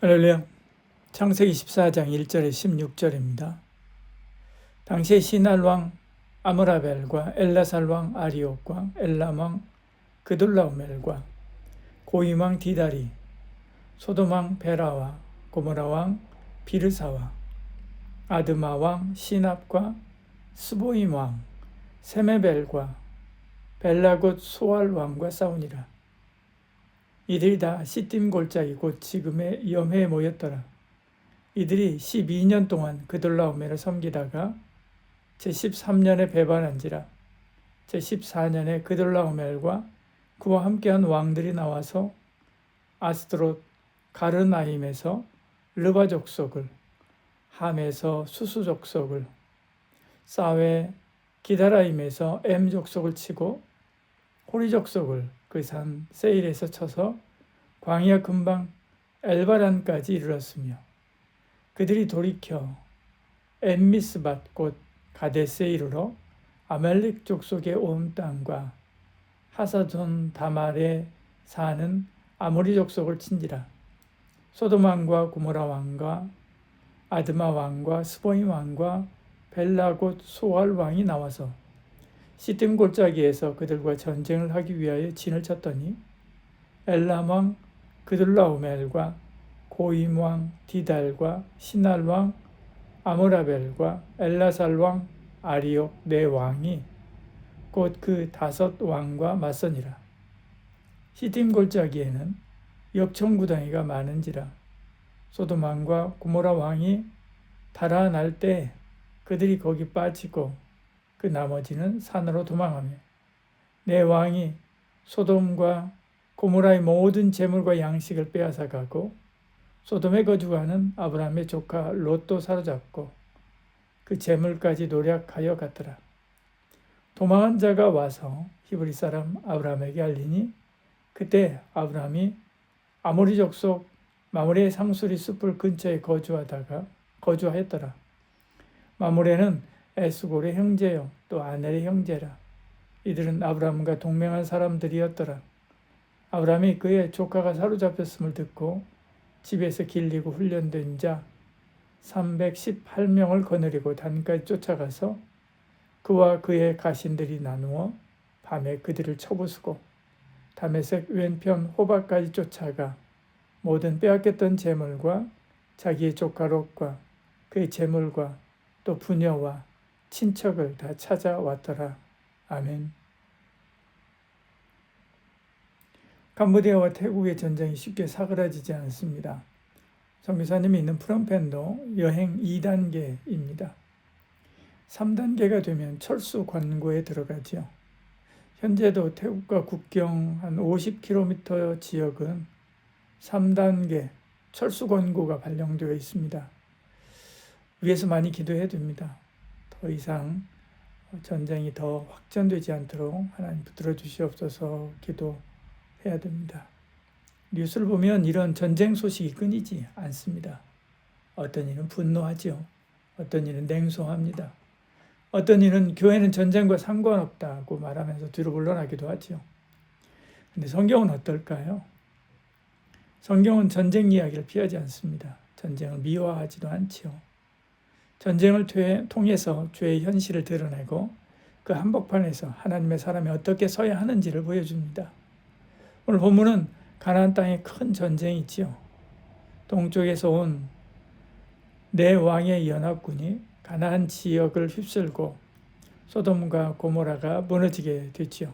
할렐루야. 창세기 14장 1절에 16절입니다. 당시에 시날 왕 아므라벨과 엘라살 왕 아리옥과 엘람 왕 그돌라오멜과 고임 왕 디다리, 소돔 왕 베라와 고모라 왕 비르사와 아드마 왕 시납과 스보임 왕 세메벨과 벨라곶 소알 왕과 싸우니라. 이들이 다 시딤 골짜기 곧 지금의 염해에 모였더라. 이들이 12년 동안 그돌라오멜을 섬기다가 제13년에 배반한지라. 제14년에 그돌라오멜과 그와 함께한 왕들이 나와서 아스드롯 가르나임에서 르바 족속을, 함에서 수수 족속을, 사웨 기다라임에서 엠 족속을 치고 호리 족속을 그 산 세일에서 쳐서 광야 근방 엘바란까지 이르렀으며, 그들이 돌이켜 엠미스밭 곧 가데스에 이르러 아말렉 족속의 온 땅과 하사존 다말에 사는 아모리 족속을 친지라. 소돔 왕과 고모라 왕과 아드마 왕과 스보임 왕과 벨라곶 소알 왕이 나와서 시딤 골짜기에서 그들과 전쟁을 하기 위하여 진을 쳤더니 엘람 왕 그돌라오멜과 고임 왕 디달과 시날 왕 아므라벨과 엘라살 왕 아리옥 네 왕이 곧 그 5 왕과 맞서니라. 시딤 골짜기에는 역청구덩이가 많은지라. 소돔 왕과 고모라 왕이 달아날 때 그들이 거기 빠지고 그 나머지는 산으로 도망하며, 내 왕이 소돔과 고모라의 모든 재물과 양식을 빼앗아 가고 소돔에 거주하는 아브라함의 조카 롯도 사로잡고 그 재물까지 노략하여 갔더라. 도망한 자가 와서 히브리 사람 아브라함에게 알리니, 그때 아브라함이 아모리 족속 마므레의 상수리 숲을 근처에 거주하였더라. 마므레는 에스골의 형제요 또 아넬의 형제라. 이들은 아브라함과 동맹한 사람들이었더라. 아브라함이 그의 조카가 사로잡혔음을 듣고 집에서 길리고 훈련된 자 318명을 거느리고 단까지 쫓아가서 그와 그의 가신들이 나누어 밤에 그들을 쳐부수고 다메섹 왼편 호박까지 쫓아가 모든 빼앗겼던 재물과 자기의 조카 롯과 그의 재물과 또 부녀와 친척을 다 찾아왔더라. 아멘. 캄보디아와 태국의 전쟁이 쉽게 사그라지지 않습니다. 선교사님이 있는 프놈펜도 여행 2단계입니다. 3단계가 되면 철수 관고에 들어가지요. 현재도 태국과 국경 한 50km 지역은 3단계 철수 관고가 발령되어 있습니다. 위에서 많이 기도해야 됩니다. 더 이상 전쟁이 더 확전되지 않도록 하나님 붙들어 주시옵소서 기도해야 됩니다. 뉴스를 보면 이런 전쟁 소식이 끊이지 않습니다. 어떤 이는 분노하죠. 어떤 이는 냉소합니다. 어떤 이는 교회는 전쟁과 상관없다고 말하면서 뒤로 물러나기도 하죠. 근데 성경은 어떨까요? 성경은 전쟁 이야기를 피하지 않습니다. 전쟁을 미화하지도 않지요. 전쟁을 통해서 죄의 현실을 드러내고 그 한복판에서 하나님의 사람이 어떻게 서야 하는지를 보여줍니다. 오늘 본문은 가나안 땅에 큰 전쟁이 있지요. 동쪽에서 온 네 왕의 연합군이 가나안 지역을 휩쓸고 소돔과 고모라가 무너지게 됐지요.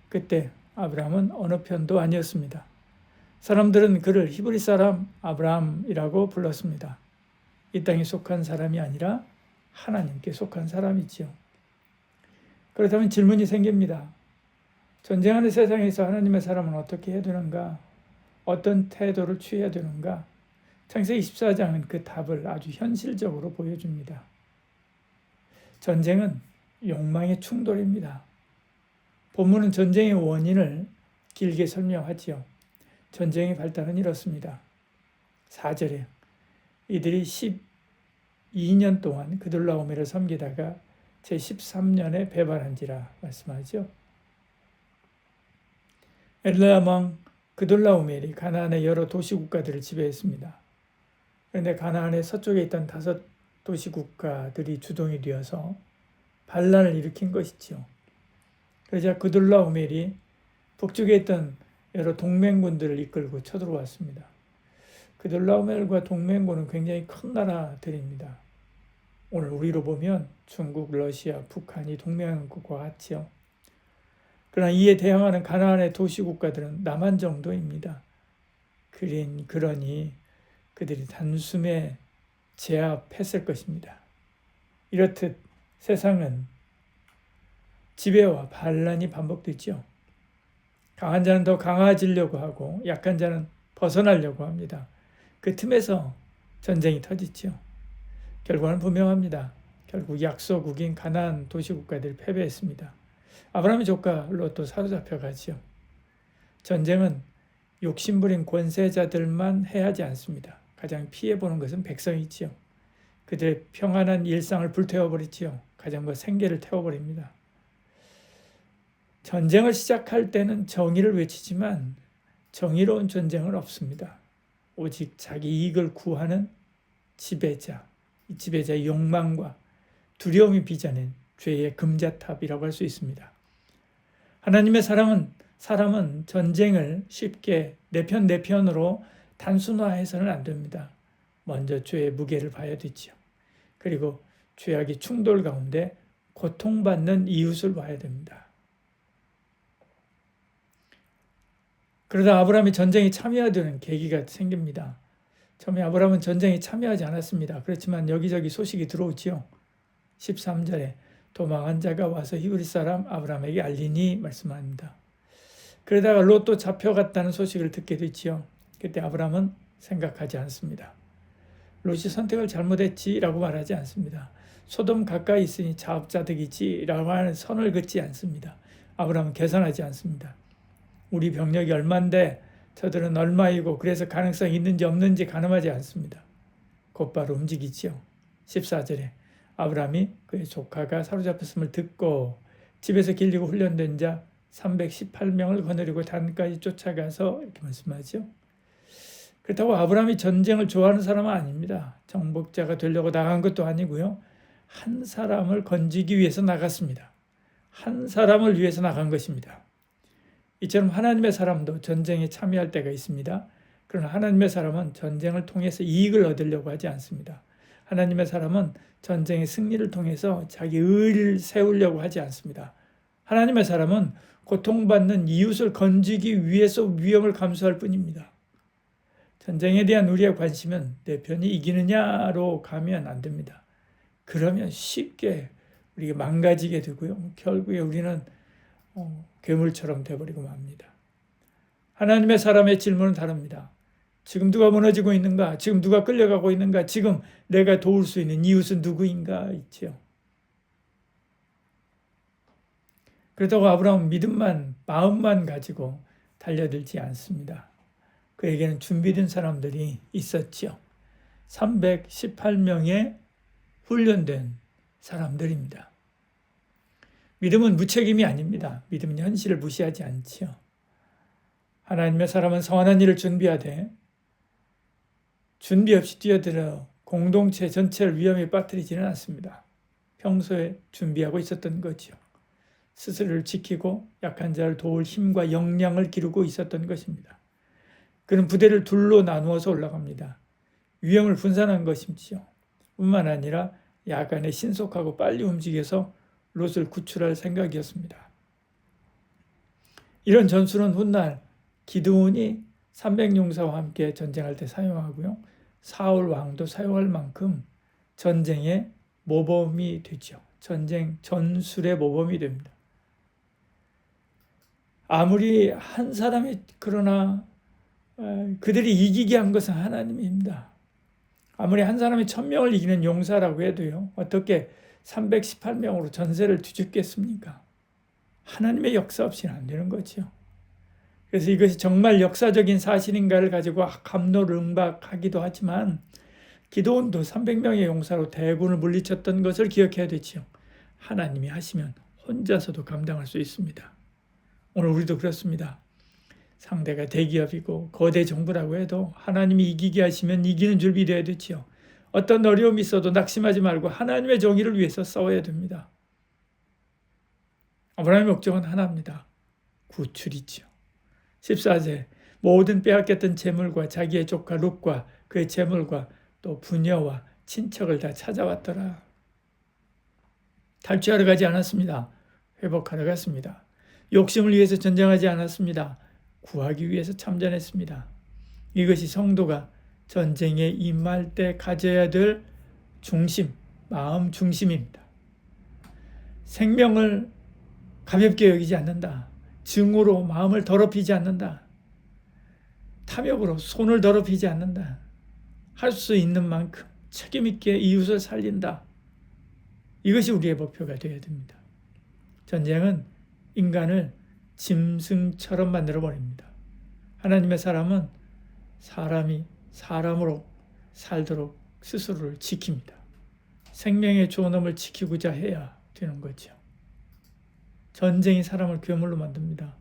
그때 아브라함은 어느 편도 아니었습니다. 사람들은 그를 히브리 사람 아브라함이라고 불렀습니다. 이 땅에 속한 사람이 아니라 하나님께 속한 사람이지요. 그렇다면 질문이 생깁니다. 전쟁하는 세상에서 하나님의 사람은 어떻게 해야 되는가? 어떤 태도를 취해야 되는가? 창세기 24장은 그 답을 아주 현실적으로 보여줍니다. 전쟁은 욕망의 충돌입니다. 본문은 전쟁의 원인을 길게 설명하지요. 전쟁의 발단은 이렇습니다. 4절에 이들이 12년 동안 그돌라오멜을 섬기다가 제13년에 배반한지라 말씀하죠. 엘람 왕 그돌라오멜이 가나안의 여러 도시 국가들을 지배했습니다. 그런데 가나안의 서쪽에 있던 5도시 국가들이 주동이 되어서 반란을 일으킨 것이지요. 그러자 그돌라오멜이 북쪽에 있던 여러 동맹군들을 이끌고 쳐들어왔습니다. 그돌라오멜과 동맹군은 굉장히 큰 나라들입니다. 오늘 우리로 보면 중국, 러시아, 북한이 동맹국과 같지요. 그러나 이에 대항하는 가나안의 도시국가들은 남한 정도입니다. 그러니 그들이 단숨에 제압했을 것입니다. 이렇듯 세상은 지배와 반란이 반복되죠. 강한 자는 더 강해지려고 하고 약한 자는 벗어나려고 합니다. 그 틈에서 전쟁이 터지죠. 결과는 분명합니다. 결국 약소국인 가나안 도시국가들이 패배했습니다. 아브라함의 조카 롯도 사로잡혀가지요. 전쟁은 욕심부린 권세자들만 해하지 않습니다. 가장 피해보는 것은 백성이지요. 그들의 평안한 일상을 불태워버리지요. 가정과 생계를 태워버립니다. 전쟁을 시작할 때는 정의를 외치지만 정의로운 전쟁은 없습니다. 오직 자기 이익을 구하는 지배자, 이 지배자의 욕망과 두려움이 빚어낸 죄의 금자탑이라고 할 수 있습니다. 하나님의 사람은 전쟁을 쉽게 내 편으로 단순화해서는 안 됩니다. 먼저 죄의 무게를 봐야 되지요. 그리고 죄악의 충돌 가운데 고통받는 이웃을 봐야 됩니다. 그러다 아브라함이 전쟁에 참여하려는 계기가 생깁니다. 처음에 아브라함은 전쟁에 참여하지 않았습니다. 그렇지만 여기저기 소식이 들어오지요. 13절에 도망한 자가 와서 히브리 사람 아브라함에게 알리니 말씀합니다. 그러다가 롯도 잡혀갔다는 소식을 듣게 되지요. 그때 아브라함은 생각하지 않습니다. 롯이 선택을 잘못했지라고 말하지 않습니다. 소돔 가까이 있으니 자업자득이지라고 하는 선을 긋지 않습니다. 아브라함은 계산하지 않습니다. 우리 병력이 얼만데 저들은 얼마이고 그래서 가능성이 있는지 없는지 가늠하지 않습니다. 곧바로 움직이지요. 14절에 아브라함이 그의 조카가 사로잡혔음을 듣고 집에서 길리고 훈련된 자 318명을 거느리고 단까지 쫓아가서 이렇게 말씀하죠. 그렇다고 아브라함이 전쟁을 좋아하는 사람은 아닙니다. 정복자가 되려고 나간 것도 아니고요. 한 사람을 건지기 위해서 나갔습니다. 한 사람을 위해서 나간 것입니다. 이처럼 하나님의 사람도 전쟁에 참여할 때가 있습니다. 그러나 하나님의 사람은 전쟁을 통해서 이익을 얻으려고 하지 않습니다. 하나님의 사람은 전쟁의 승리를 통해서 자기 의를 세우려고 하지 않습니다. 하나님의 사람은 고통받는 이웃을 건지기 위해서 위험을 감수할 뿐입니다. 전쟁에 대한 우리의 관심은 내 편이 이기느냐로 가면 안 됩니다. 그러면 쉽게 우리가 망가지게 되고요. 결국에 우리는 괴물처럼 돼버리고 맙니다. 하나님의 사람의 질문은 다릅니다. 지금 누가 무너지고 있는가? 지금 누가 끌려가고 있는가? 지금 내가 도울 수 있는 이웃은 누구인가? 있지요. 그렇다고 아브라함은 마음만 가지고 달려들지 않습니다. 그에게는 준비된 사람들이 있었지요. 318명의 훈련된 사람들입니다. 믿음은 무책임이 아닙니다. 믿음은 현실을 무시하지 않지요. 하나님의 사람은 선한 일을 준비하되 준비 없이 뛰어들어 공동체 전체를 위험에 빠뜨리지는 않습니다. 평소에 준비하고 있었던 거죠. 스스로를 지키고 약한 자를 도울 힘과 역량을 기르고 있었던 것입니다. 그는 부대를 둘로 나누어서 올라갑니다. 위험을 분산한 것이지요. 뿐만 아니라 야간에 신속하고 빨리 움직여서 롯을 구출할 생각이었습니다. 이런 전술은 훗날 기드온이 300용사와 함께 전쟁할 때 사용하고요. 사울 왕도 사용할 만큼 전쟁의 모범이 되죠. 전쟁 전술의 모범이 됩니다. 아무리 한 사람이 그러나 그들이 이기게 한 것은 하나님입니다. 아무리 한 사람이 1000명을 이기는 용사라고 해도요. 어떻게 318명으로 전세를 뒤집겠습니까? 하나님의 역사 없이는 안 되는 거죠. 그래서 이것이 정말 역사적인 사실인가를 가지고 감론응박하기도 하지만 기드온도 300명의 용사로 대군을 물리쳤던 것을 기억해야 되지요. 하나님이 하시면 혼자서도 감당할 수 있습니다. 오늘 우리도 그렇습니다. 상대가 대기업이고 거대 정부라고 해도 하나님이 이기게 하시면 이기는 줄 믿어야 되지요. 어떤 어려움이 있어도 낙심하지 말고 하나님의 정의를 위해서 싸워야 됩니다. 아브라함의 목적은 하나입니다. 구출이지요. 14절 모든 빼앗겼던 재물과 자기의 조카 룻과 그의 재물과 또 부녀와 친척을 다 찾아왔더라. 탈취하러 가지 않았습니다. 회복하러 갔습니다. 욕심을 위해서 전쟁하지 않았습니다. 구하기 위해서 참전했습니다. 이것이 성도가 전쟁에 임할 때 가져야 될 중심, 마음 중심입니다. 생명을 가볍게 여기지 않는다. 증오로 마음을 더럽히지 않는다. 탐욕으로 손을 더럽히지 않는다. 할 수 있는 만큼 책임 있게 이웃을 살린다. 이것이 우리의 목표가 되어야 됩니다. 전쟁은 인간을 짐승처럼 만들어버립니다. 하나님의 사람은 사람이 사람으로 살도록 스스로를 지킵니다. 생명의 존엄을 지키고자 해야 되는 거죠. 전쟁이 사람을 괴물로 만듭니다.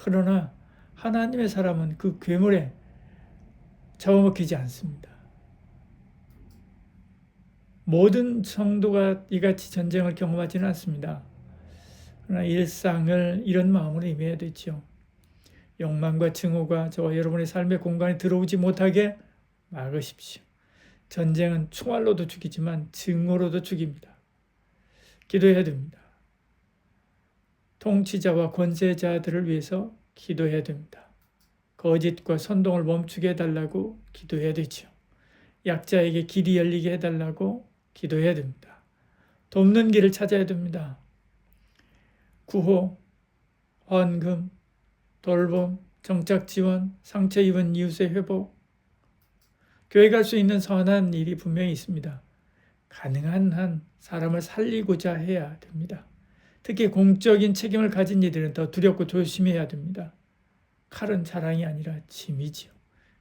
그러나 하나님의 사람은 그 괴물에 잡아먹히지 않습니다. 모든 성도가 이같이 전쟁을 경험하지는 않습니다. 그러나 일상을 이런 마음으로 임해야 되죠. 욕망과 증오가 저와 여러분의 삶의 공간에 들어오지 못하게 막으십시오. 전쟁은 총알로도 죽이지만 증오로도 죽입니다. 기도해야 됩니다. 통치자와 권세자들을 위해서 기도해야 됩니다. 거짓과 선동을 멈추게 해달라고 기도해야 되죠. 약자에게 길이 열리게 해달라고 기도해야 됩니다. 돕는 길을 찾아야 됩니다. 구호, 헌금, 돌봄, 정착 지원, 상처 입은 이웃의 회복. 교회 갈 수 있는 선한 일이 분명히 있습니다. 가능한 한 사람을 살리고자 해야 됩니다. 특히 공적인 책임을 가진 이들은 더 두렵고 조심해야 됩니다. 칼은 자랑이 아니라 짐이지요.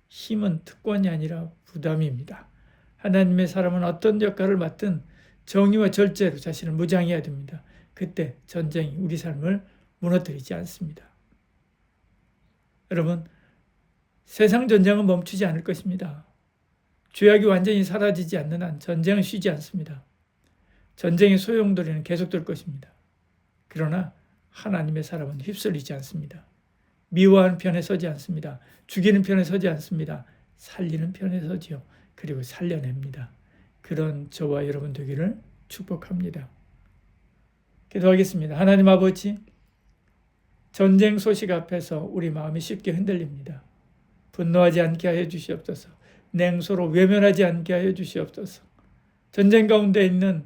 힘은 특권이 아니라 부담입니다. 하나님의 사람은 어떤 역할을 맡든 정의와 절제로 자신을 무장해야 됩니다. 그때 전쟁이 우리 삶을 무너뜨리지 않습니다. 여러분, 세상 전쟁은 멈추지 않을 것입니다. 죄악이 완전히 사라지지 않는 한 전쟁은 쉬지 않습니다. 전쟁의 소용돌이는 계속될 것입니다. 그러나 하나님의 사람은 휩쓸리지 않습니다. 미워하는 편에 서지 않습니다. 죽이는 편에 서지 않습니다. 살리는 편에 서지요. 그리고 살려냅니다. 그런 저와 여러분 되기를 축복합니다. 기도하겠습니다. 하나님 아버지, 전쟁 소식 앞에서 우리 마음이 쉽게 흔들립니다. 분노하지 않게 하여 주시옵소서. 냉소로 외면하지 않게 하여 주시옵소서. 전쟁 가운데 있는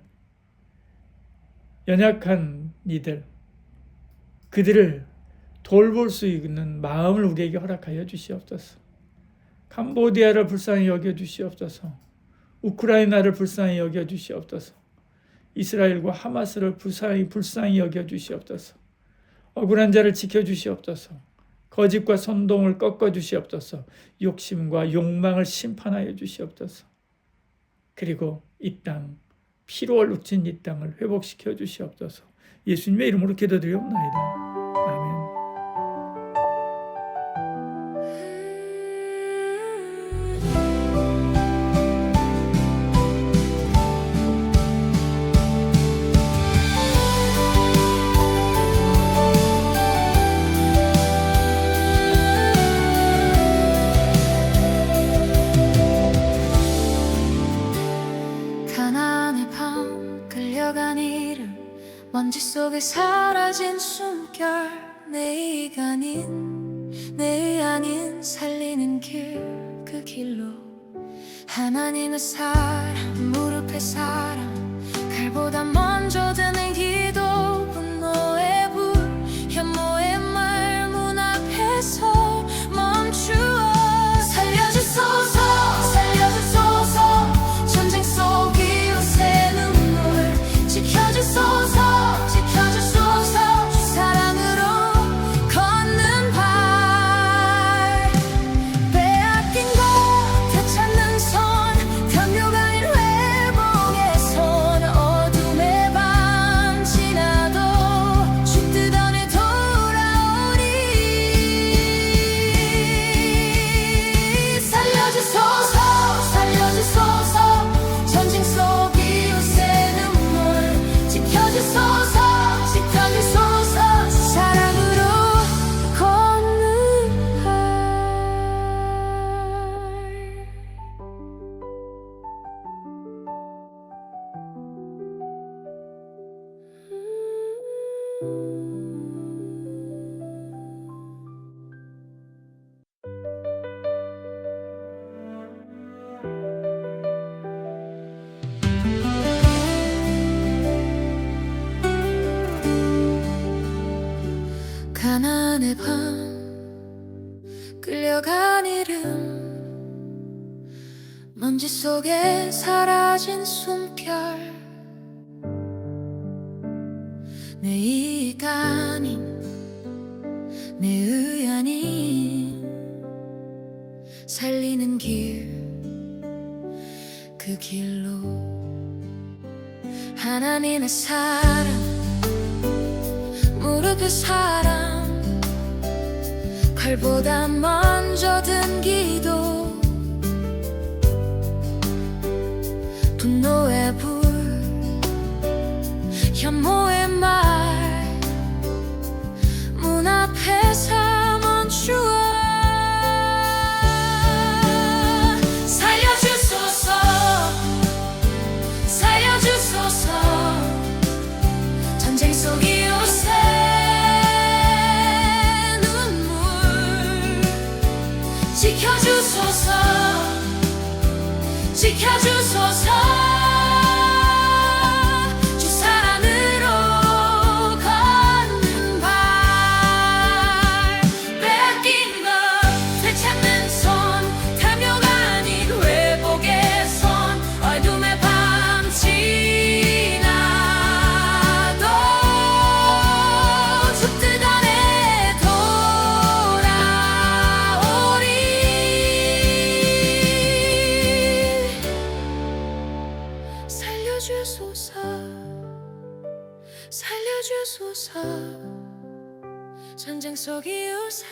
연약한 이들, 그들을 돌볼 수 있는 마음을 우리에게 허락하여 주시옵소서. 캄보디아를 불쌍히 여겨 주시옵소서. 우크라이나를 불쌍히 여겨 주시옵소서. 이스라엘과 하마스를 불쌍히 여겨 주시옵소서. 억울한 자를 지켜 주시옵소서. 거짓과 선동을 꺾어 주시옵소서. 욕심과 욕망을 심판하여 주시옵소서. 그리고 이 땅, 피로 얼룩진 이 땅을 회복시켜 주시옵소서. 예수님의 이름으로 기도드리옵나이다. 아멘. 가나안의 밤 끌려간 이름 먼지 속에 사라진 숨결 내가 아닌 내 아닌 살리는 길 그 길로 하나님의 사랑 무릎의 사랑 칼보다 먼저 드는 기도 분노의 불 혐오의 말 문 앞에서 멈추어 살려주소서 살려주소서 전쟁 속 이웃의 눈물 지켜주소서 지켜주소서 주 사랑으로 걷는 발 빼앗긴 것 되찾는 손 강요가 아닌 회복의 손 어둠의 밤 지켜주소서 지켜주소서 주 사랑으로 걷는 가난의 밤 끌려간 이름 먼지 속에 사라진 숨결 내 이익 아닌 내 의 아닌 살리는 길 그 길로 하나님의 사랑 무릎의 사랑 칼보다 먼저 든 기도 분노의 불 혐오의 말 문 앞에서 멈추어 살려주소서 살려주소서 전쟁 속 이웃의 눈물 지켜주소서 지켜주소서 주 사랑으로 걷는 발 뺏긴 것 되찾는 손 탐욕 아닌 회복의 손 어둠의 밤 지나도 주 뜻 안에 돌아오리 살려주소서 살려주소서 전쟁 속 이웃의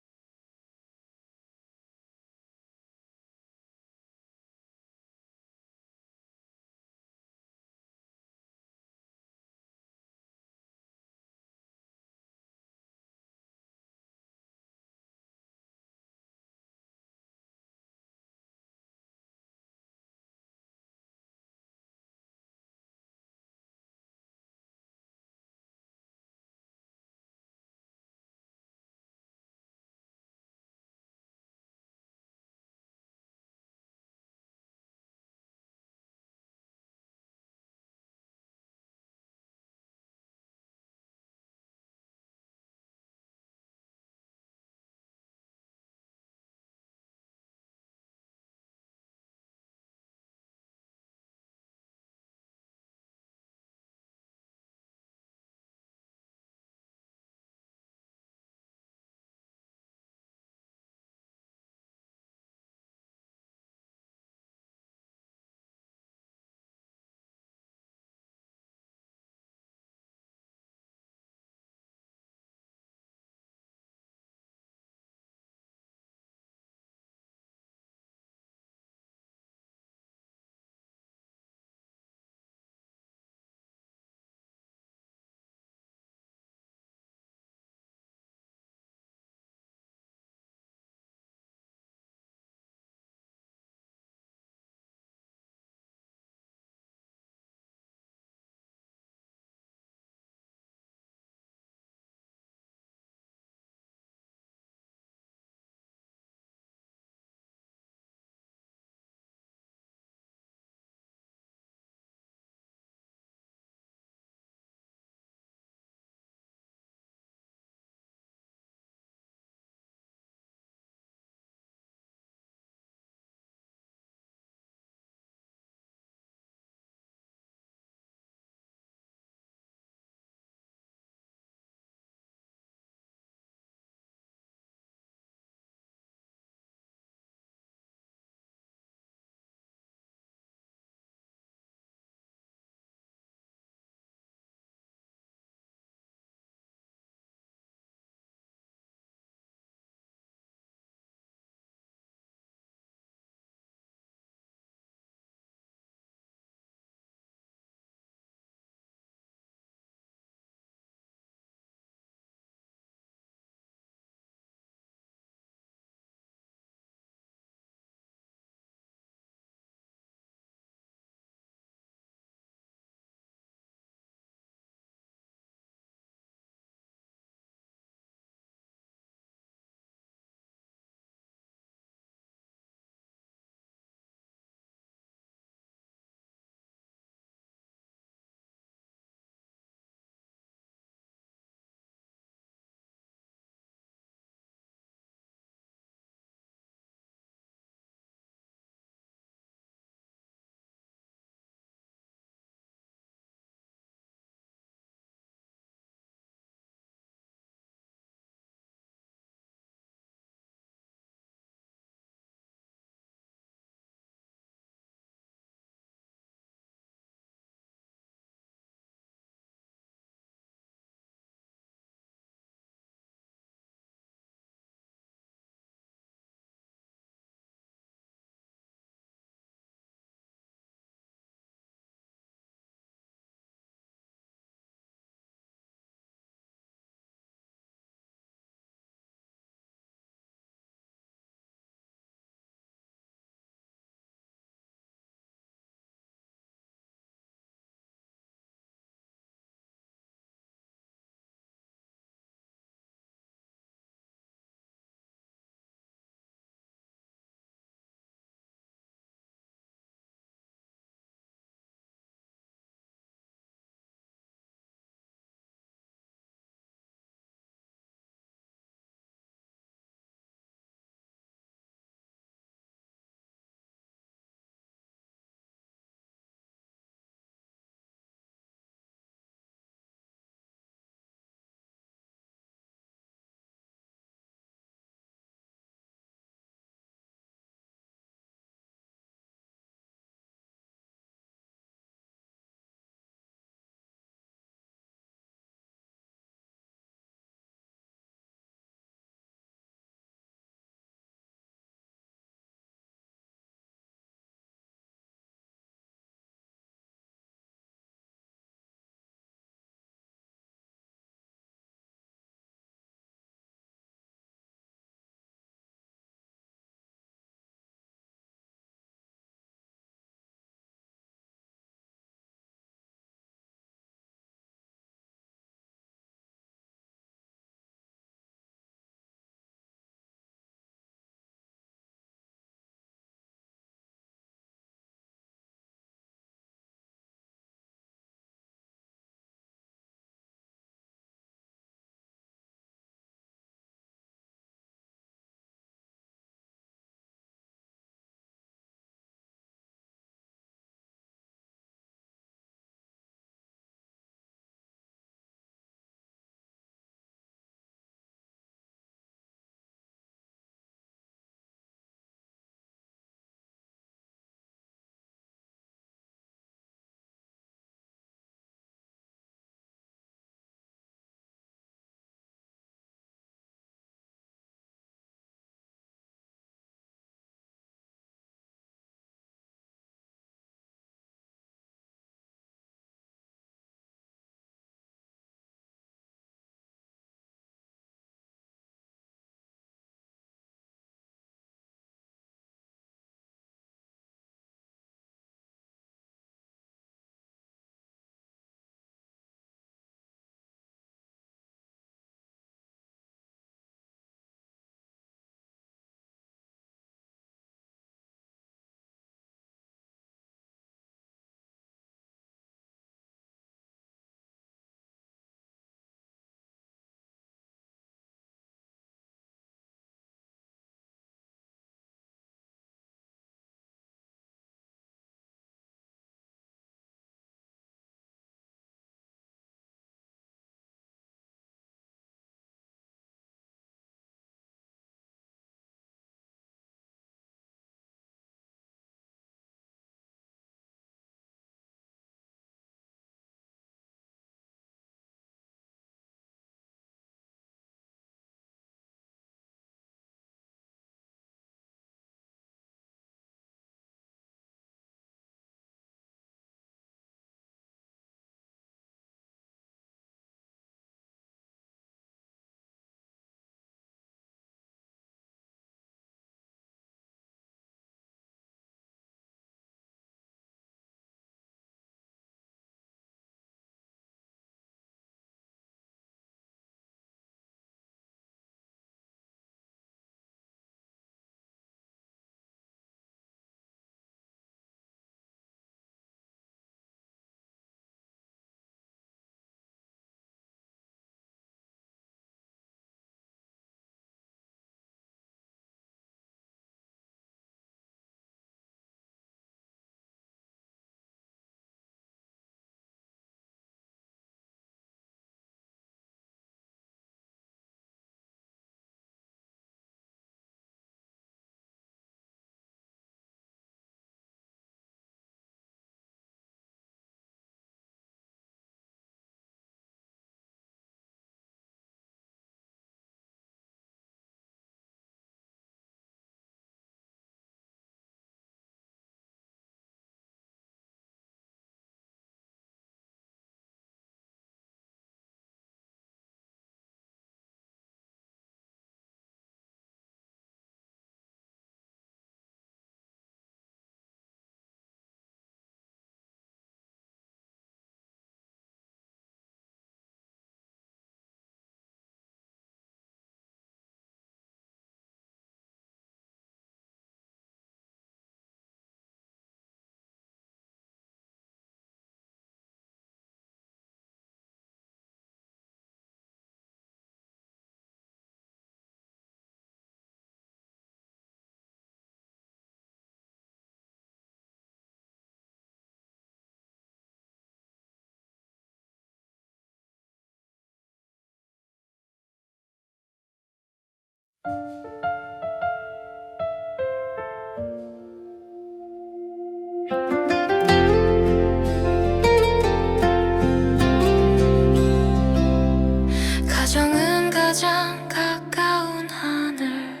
가정은 가장 가까운 하늘,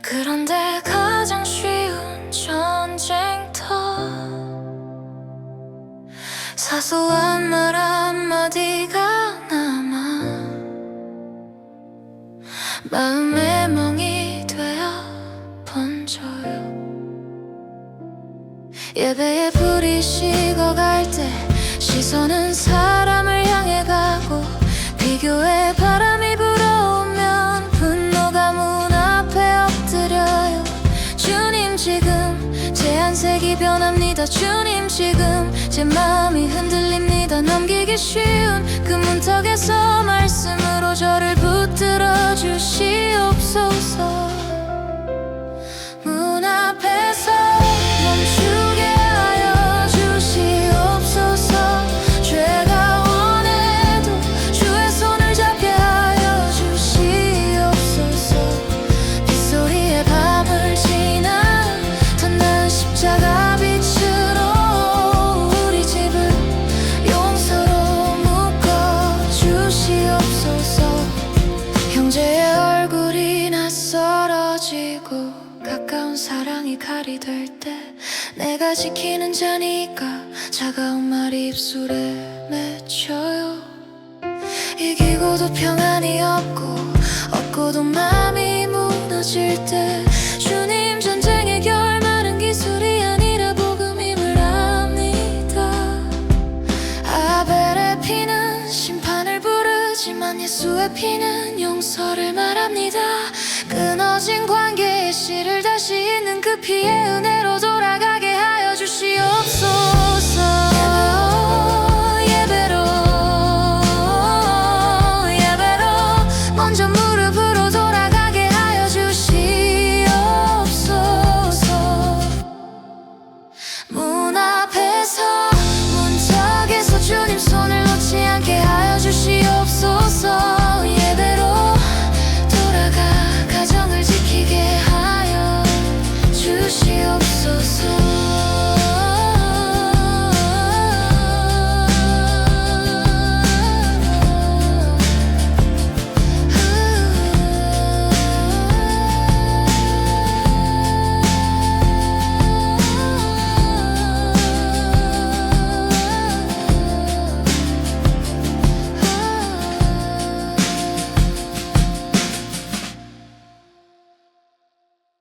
그런데 가장 쉬운 전쟁터. 사소한 말 한마디가 남아 마음의 멍이 되어 번져요. 예배에 불이 식어갈 때 시선은 사람을 향해 가고, 비교의 바람이 불어오면 분노가 문 앞에 엎드려요. 주님 지금 제 안색이 변합니다. 주님 지금 제 마음이 흔들립니다. 넘기기 쉬운 그 문턱에서 말씀으로 저를 붙들어 주시옵소서. 문 앞에서 멈추게 하여 주시옵소서. 죄가 원해도 주의 손을 잡게 하여 주시옵소서. 빗소리에 밤을 지나 더 나은 십자가 빛으로 우리 집을 용서로 묶어 주시옵소서. 형제의 얼굴이 낯설어지고 가까운 사랑이 칼이 될 때, 내가 지키는 자니까 차가운 말이 입술에 맺혀요. 이기고도 평안이 없고도 마음이 무너질 때, 주님 전쟁의 결말은 기술이 아니라 복음임을 압니다. 아벨의 피는 심판을 부르지만 예수의 피는 용서를 말합니다. 끊어진 관계의 씨를 다시 잇는 그 피의 은혜로 돌아가게 하여 주시옵소서.